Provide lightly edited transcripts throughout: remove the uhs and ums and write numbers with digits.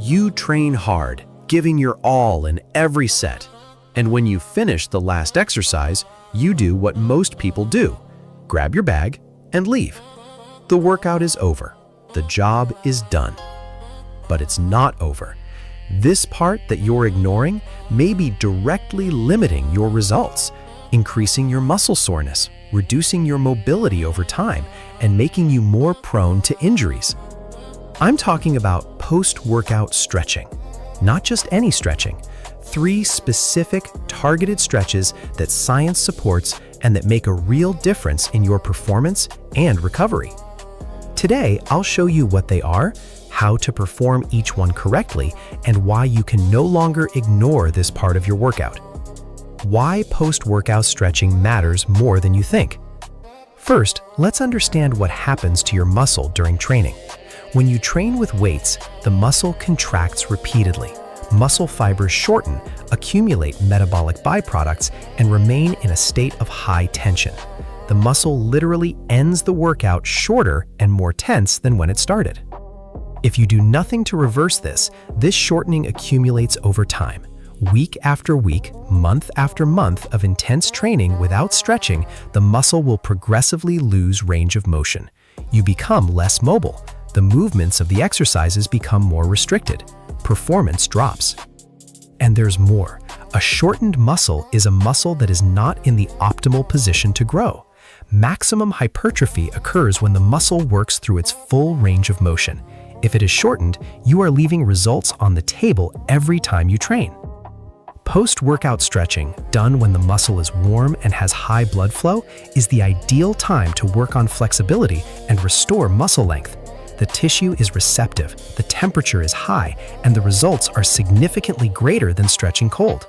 You train hard, giving your all in every set. And when you finish the last exercise, you do what most people do. Grab your bag and leave. The workout is over. The job is done. But it's not over. This part that you're ignoring may be directly limiting your results, increasing your muscle soreness, reducing your mobility over time, and making you more prone to injuries. I'm talking about post-workout stretching. Not just any stretching. 3 specific, targeted stretches that science supports and that make a real difference in your performance and recovery. Today, I'll show you what they are, how to perform each one correctly, and why you can no longer ignore this part of your workout. Why post-workout stretching matters more than you think. First, let's understand what happens to your muscle during training. When you train with weights, the muscle contracts repeatedly. Muscle fibers shorten, accumulate metabolic byproducts, and remain in a state of high tension. The muscle literally ends the workout shorter and more tense than when it started. If you do nothing to reverse this, this shortening accumulates over time. Week after week, month after month of intense training without stretching, the muscle will progressively lose range of motion. You become less mobile. The movements of the exercises become more restricted. Performance drops. And there's more. A shortened muscle is a muscle that is not in the optimal position to grow. Maximum hypertrophy occurs when the muscle works through its full range of motion. If it is shortened, you are leaving results on the table every time you train. Post-workout stretching, done when the muscle is warm and has high blood flow, is the ideal time to work on flexibility and restore muscle length. The tissue is receptive, the temperature is high, and the results are significantly greater than stretching cold.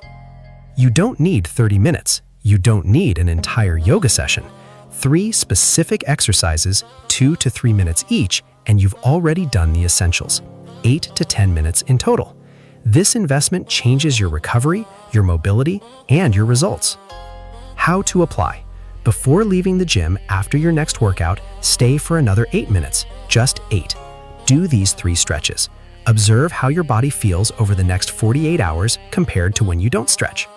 You don't need 30 minutes. You don't need an entire yoga session. 3 specific exercises, 2 to 3 minutes each, and you've already done the essentials. 8 to 10 minutes in total. This investment changes your recovery, your mobility, and your results. How to apply. Before leaving the gym after your next workout, stay for another 8 minutes, just 8. Do these 3 stretches. Observe how your body feels over the next 48 hours compared to when you don't stretch.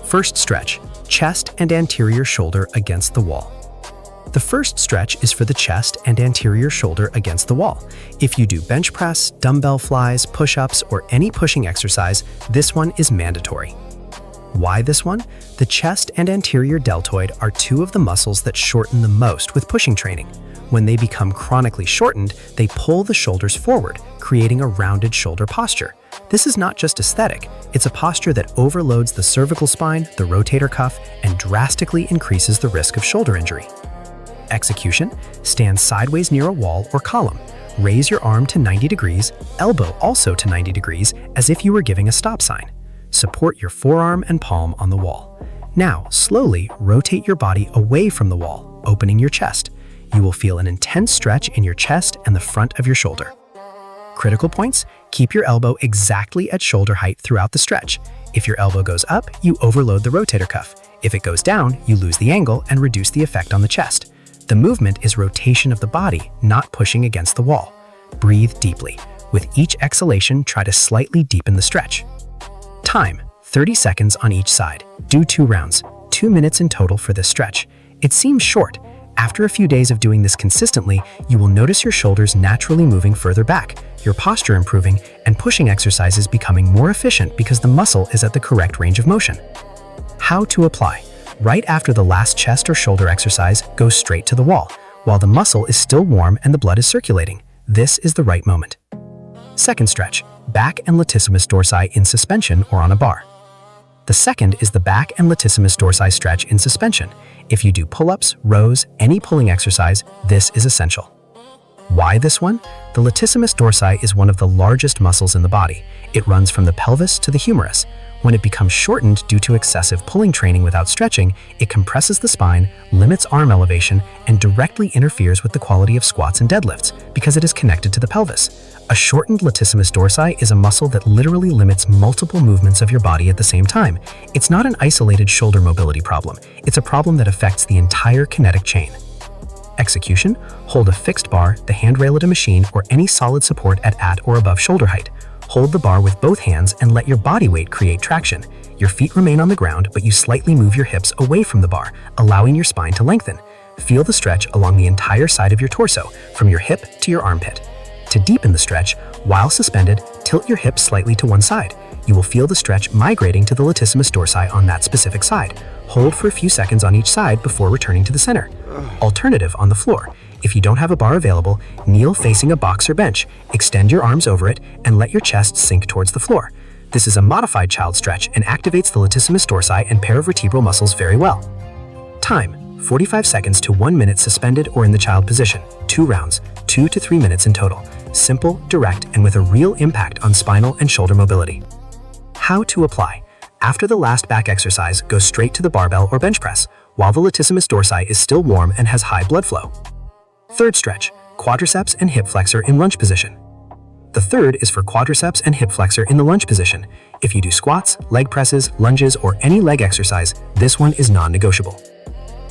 First stretch, chest and anterior shoulder against the wall. The first stretch is for the chest and anterior shoulder against the wall. If you do bench press, dumbbell flies, push-ups, or any pushing exercise, this one is mandatory. Why this one? The chest and anterior deltoid are 2 of the muscles that shorten the most with pushing training. When they become chronically shortened, they pull the shoulders forward, creating a rounded shoulder posture. This is not just aesthetic, it's a posture that overloads the cervical spine, the rotator cuff, and drastically increases the risk of shoulder injury. Execution, stand sideways near a wall or column. Raise your arm to 90 degrees, elbow also to 90 degrees, as if you were giving a stop sign. Support your forearm and palm on the wall. Now, slowly rotate your body away from the wall, opening your chest. You will feel an intense stretch in your chest and the front of your shoulder. Critical points, keep your elbow exactly at shoulder height throughout the stretch. If your elbow goes up, you overload the rotator cuff. If it goes down, you lose the angle and reduce the effect on the chest. The movement is rotation of the body, not pushing against the wall. Breathe deeply. With each exhalation, try to slightly deepen the stretch. Time, 30 seconds on each side. Do 2 rounds, 2 minutes in total for this stretch. It seems short. After a few days of doing this consistently, you will notice your shoulders naturally moving further back, your posture improving, and pushing exercises becoming more efficient because the muscle is at the correct range of motion. How to apply. Right after the last chest or shoulder exercise, go straight to the wall, while the muscle is still warm and the blood is circulating. This is the right moment. Second stretch, back and latissimus dorsi in suspension or on a bar. The second is the back and latissimus dorsi stretch in suspension. If you do pull-ups, rows, any pulling exercise, this is essential. Why this one? The latissimus dorsi is one of the largest muscles in the body. It runs from the pelvis to the humerus. When it becomes shortened due to excessive pulling training without stretching, it compresses the spine, limits arm elevation, and directly interferes with the quality of squats and deadlifts because it is connected to the pelvis. A shortened latissimus dorsi is a muscle that literally limits multiple movements of your body at the same time. It's not an isolated shoulder mobility problem. It's a problem that affects the entire kinetic chain. Execution, hold a fixed bar, the handrail at a machine, or any solid support at or above shoulder height. Hold the bar with both hands and let your body weight create traction. Your feet remain on the ground, but you slightly move your hips away from the bar, allowing your spine to lengthen. Feel the stretch along the entire side of your torso, from your hip to your armpit. To deepen the stretch, while suspended, tilt your hips slightly to one side. You will feel the stretch migrating to the latissimus dorsi on that specific side. Hold for a few seconds on each side before returning to the center. Alternative on the floor. If you don't have a bar available, kneel facing a box or bench, extend your arms over it, and let your chest sink towards the floor. This is a modified child stretch and activates the latissimus dorsi and paravertebral muscles very well. Time: 45 seconds to 1 minute suspended or in the child position. 2 rounds, 2 to 3 minutes in total. Simple, direct, and with a real impact on spinal and shoulder mobility. How to apply. After the last back exercise, go straight to the barbell or bench press, while the latissimus dorsi is still warm and has high blood flow. Third stretch: quadriceps and hip flexor in lunge position. The third is for quadriceps and hip flexor in the lunge position. If you do squats, leg presses, lunges, or any leg exercise, this one is non-negotiable.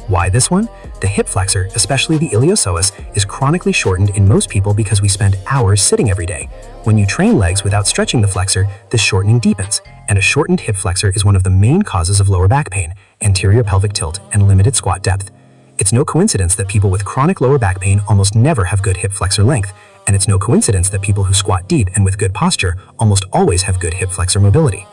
Why this one? The hip flexor, especially the iliopsoas, is chronically shortened in most people because we spend hours sitting every day. When you train legs without stretching the flexor, this shortening deepens, and a shortened hip flexor is one of the main causes of lower back pain, anterior pelvic tilt, and limited squat depth. It's no coincidence that people with chronic lower back pain almost never have good hip flexor length, and it's no coincidence that people who squat deep and with good posture almost always have good hip flexor mobility.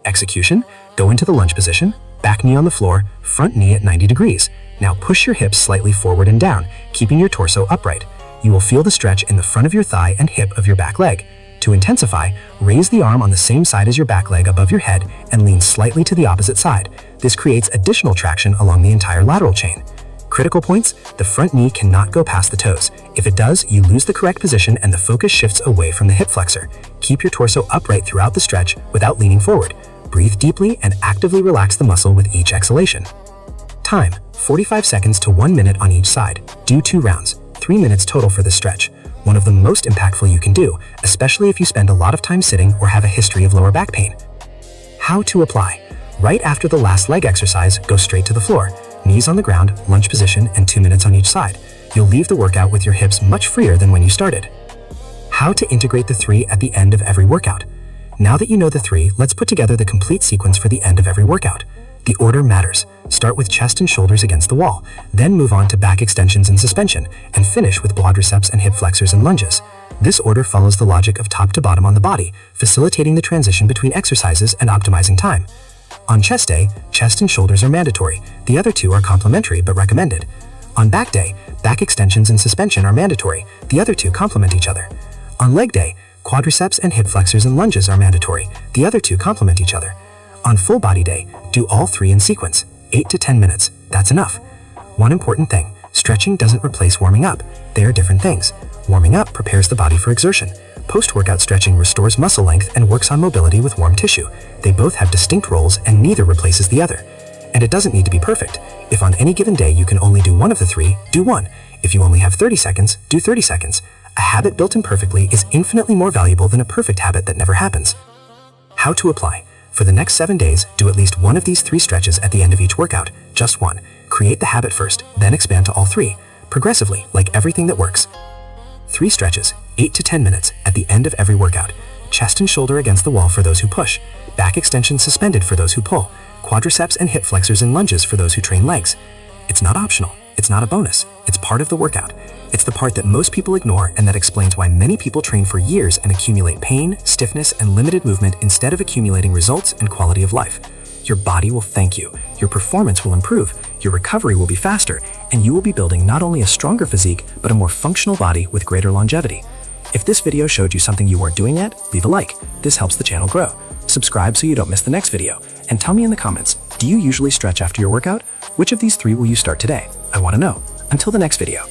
Execution: go into the lunge position, back knee on the floor, front knee at 90 degrees. Now push your hips slightly forward and down, keeping your torso upright. You will feel the stretch in the front of your thigh and hip of your back leg. To intensify, raise the arm on the same side as your back leg above your head and lean slightly to the opposite side. This creates additional traction along the entire lateral chain. Critical points: the front knee cannot go past the toes. If it does, you lose the correct position and the focus shifts away from the hip flexor. Keep your torso upright throughout the stretch without leaning forward. Breathe deeply and actively relax the muscle with each exhalation. Time: 45 seconds to 1 minute on each side. Do 2 rounds, 3 minutes total for this stretch. One of the most impactful you can do, especially if you spend a lot of time sitting or have a history of lower back pain. How to apply. Right after the last leg exercise, go straight to the floor. Knees on the ground, lunge position, and 2 minutes on each side. You'll leave the workout with your hips much freer than when you started. How to integrate the 3 at the end of every workout. Now that you know the 3, let's put together the complete sequence for the end of every workout. The order matters. Start with chest and shoulders against the wall, then move on to back extensions and suspension, and finish with quadriceps and hip flexors and lunges. This order follows the logic of top to bottom on the body, facilitating the transition between exercises and optimizing time. On chest day, chest and shoulders are mandatory. The other 2 are complementary but recommended. On back day, back extensions and suspension are mandatory. The other 2 complement each other. On leg day, quadriceps and hip flexors and lunges are mandatory. The other 2 complement each other. On full body day, do all 3 in sequence, 8 to 10 minutes. That's enough. One important thing: stretching doesn't replace warming up. They are different things. Warming up prepares the body for exertion. Post-workout stretching restores muscle length and works on mobility with warm tissue. They both have distinct roles and neither replaces the other. And it doesn't need to be perfect. If on any given day you can only do one of the 3, do one. If you only have 30 seconds, do 30 seconds. A habit built imperfectly is infinitely more valuable than a perfect habit that never happens. How to apply. For the next 7 days, do at least one of these 3 stretches at the end of each workout. Just one. Create the habit first, then expand to all 3. Progressively, like everything that works. 3 stretches, 8 to 10 minutes, at the end of every workout. Chest and shoulder against the wall for those who push. Back extension suspended for those who pull. Quadriceps and hip flexors and lunges for those who train legs. It's not optional. It's not a bonus. It's part of the workout. It's the part that most people ignore and that explains why many people train for years and accumulate pain, stiffness, and limited movement instead of accumulating results and quality of life. Your body will thank you. Your performance will improve. Your recovery will be faster, and you will be building not only a stronger physique, but a more functional body with greater longevity. If this video showed you something you weren't doing yet, leave a like. This helps the channel grow. Subscribe so you don't miss the next video. And tell me in the comments, do you usually stretch after your workout? Which of these 3 will you start today? I want to know. Until the next video.